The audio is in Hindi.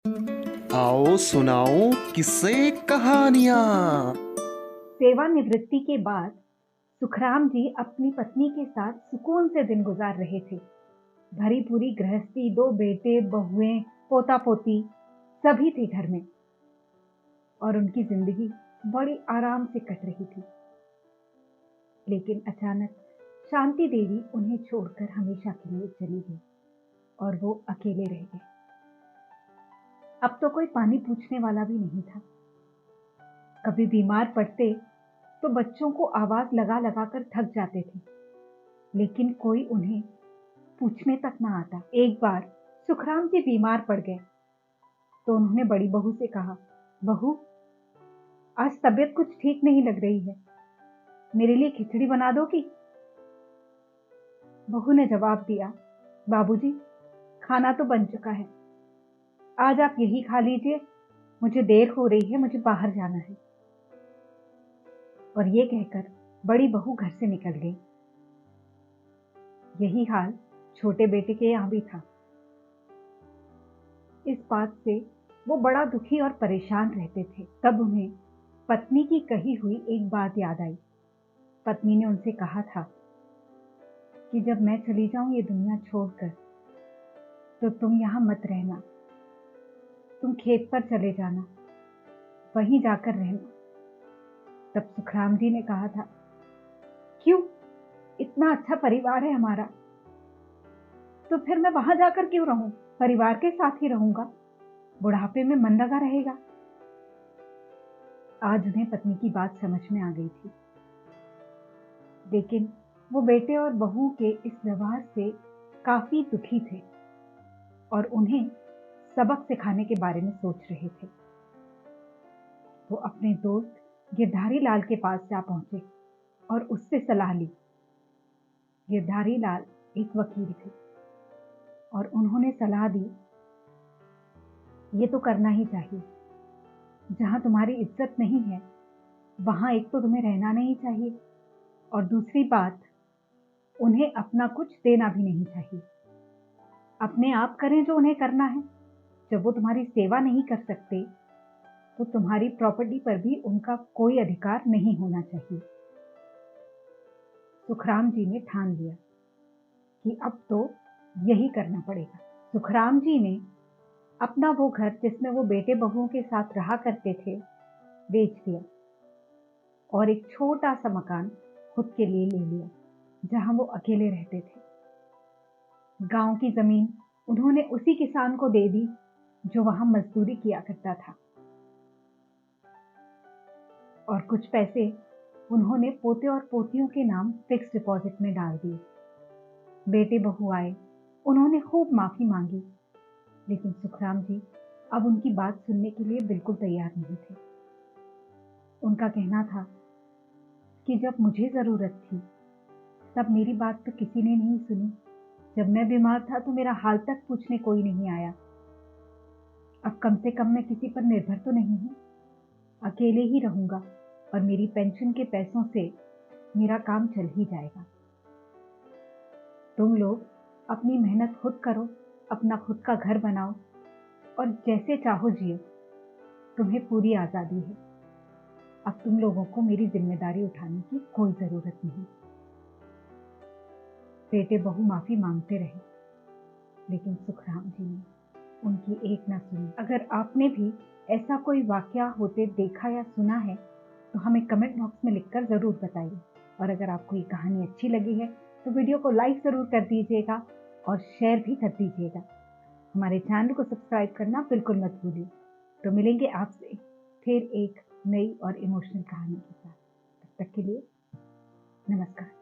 आओ सुनाओ किस्से कहानियां। सेवानिवृत्ति के बाद सुखराम जी अपनी पत्नी के साथ सुकून से दिन गुजार रहे थे। भरी पूरी गृहस्थी, 2 बेटे, बहुएं, पोता पोती सभी थे घर में और उनकी जिंदगी बड़ी आराम से कट रही थी। लेकिन अचानक शांति देवी उन्हें छोड़कर हमेशा के लिए चली गई और वो अकेले रह गए। अब तो कोई पानी पूछने वाला भी नहीं था। कभी बीमार पड़ते तो बच्चों को आवाज लगा लगा कर थक जाते थे, लेकिन कोई उन्हें पूछने तक ना आता। एक बार सुखराम जी बीमार पड़ गए तो उन्होंने बड़ी बहू से कहा, बहू, आज तबीयत कुछ ठीक नहीं लग रही है, मेरे लिए खिचड़ी बना दोगी? बहू ने जवाब दिया, बाबूजी, खाना तो बन चुका है, आज आप यही खा लीजिए, मुझे देर हो रही है, मुझे बाहर जाना है। और ये कहकर बड़ी बहू घर से निकल गई। यही हाल छोटे बेटे के यहां भी था। इस बात से वो बड़ा दुखी और परेशान रहते थे। तब उन्हें पत्नी की कही हुई एक बात याद आई। पत्नी ने उनसे कहा था कि जब मैं चली जाऊं ये दुनिया छोड़कर तो तुम यहां मत रहना, तुम खेत पर चले जाना, वहीं जाकर रहना। तब सुखराम जी ने कहा था, क्यों, इतना अच्छा परिवार है हमारा, तो फिर मैं वहां जाकर क्यों रहूं, परिवार के साथ ही रहूंगा, बुढ़ापे में मन लगा रहेगा। आज उन्हें पत्नी की बात समझ में आ गई थी, लेकिन वो बेटे और बहू के इस व्यवहार से काफी दुखी थे और उन्हें सबक सिखाने के बारे में सोच रहे थे। वो अपने दोस्त गिरधारी लाल के पास जा पहुंचे और उससे सलाह ली। गिरधारी लाल एक वकील थे और उन्होंने सलाह दी, ये तो करना ही चाहिए, जहां तुम्हारी इज्जत नहीं है वहां एक तो तुम्हें रहना नहीं चाहिए और दूसरी बात, उन्हें अपना कुछ देना भी नहीं चाहिए। अपने आप करें जो उन्हें करना है। जब वो तुम्हारी सेवा नहीं कर सकते तो तुम्हारी प्रॉपर्टी पर भी उनका कोई अधिकार नहीं होना चाहिए। सुखराम जी ने ठान लिया कि अब तो यही करना पड़ेगा। सुखराम जी ने अपना वो घर जिसमें वो बेटे बहुओं के साथ रहा करते थे बेच दिया और एक छोटा सा मकान खुद के लिए ले लिया जहां वो अकेले रहते थे। गांव की जमीन उन्होंने उसी किसान को दे दी जो वहां मजदूरी किया करता था और कुछ पैसे उन्होंने पोते और पोतियों के नाम फिक्स डिपॉजिट में डाल दिए। बेटे बहू आए, उन्होंने खूब माफी मांगी, लेकिन सुखराम जी अब उनकी बात सुनने के लिए बिल्कुल तैयार नहीं थे। उनका कहना था कि जब मुझे जरूरत थी तब मेरी बात तो किसी ने नहीं सुनी, जब मैं बीमार था तो मेरा हाल तक पूछने कोई नहीं आया। अब कम से कम मैं किसी पर निर्भर तो नहीं हूं, अकेले ही रहूंगा और मेरी पेंशन के पैसों से मेरा काम चल ही जाएगा। तुम लोग अपनी मेहनत खुद करो, अपना खुद का घर बनाओ और जैसे चाहो जियो, तुम्हें पूरी आजादी है। अब तुम लोगों को मेरी जिम्मेदारी उठाने की कोई जरूरत नहीं। बेटे बहू माफी मांगते रहे, लेकिन सुखराम जी ने उनकी एक ना सुनी। अगर आपने भी ऐसा कोई वाकया होते देखा या सुना है तो हमें कमेंट बॉक्स में लिखकर जरूर बताइए। और अगर आपको ये कहानी अच्छी लगी है तो वीडियो को लाइक जरूर कर दीजिएगा और शेयर भी कर दीजिएगा। हमारे चैनल को सब्सक्राइब करना बिल्कुल मत भूलिए। तो मिलेंगे आपसे फिर एक नई और इमोशनल कहानी के साथ। तब तक के लिए नमस्कार।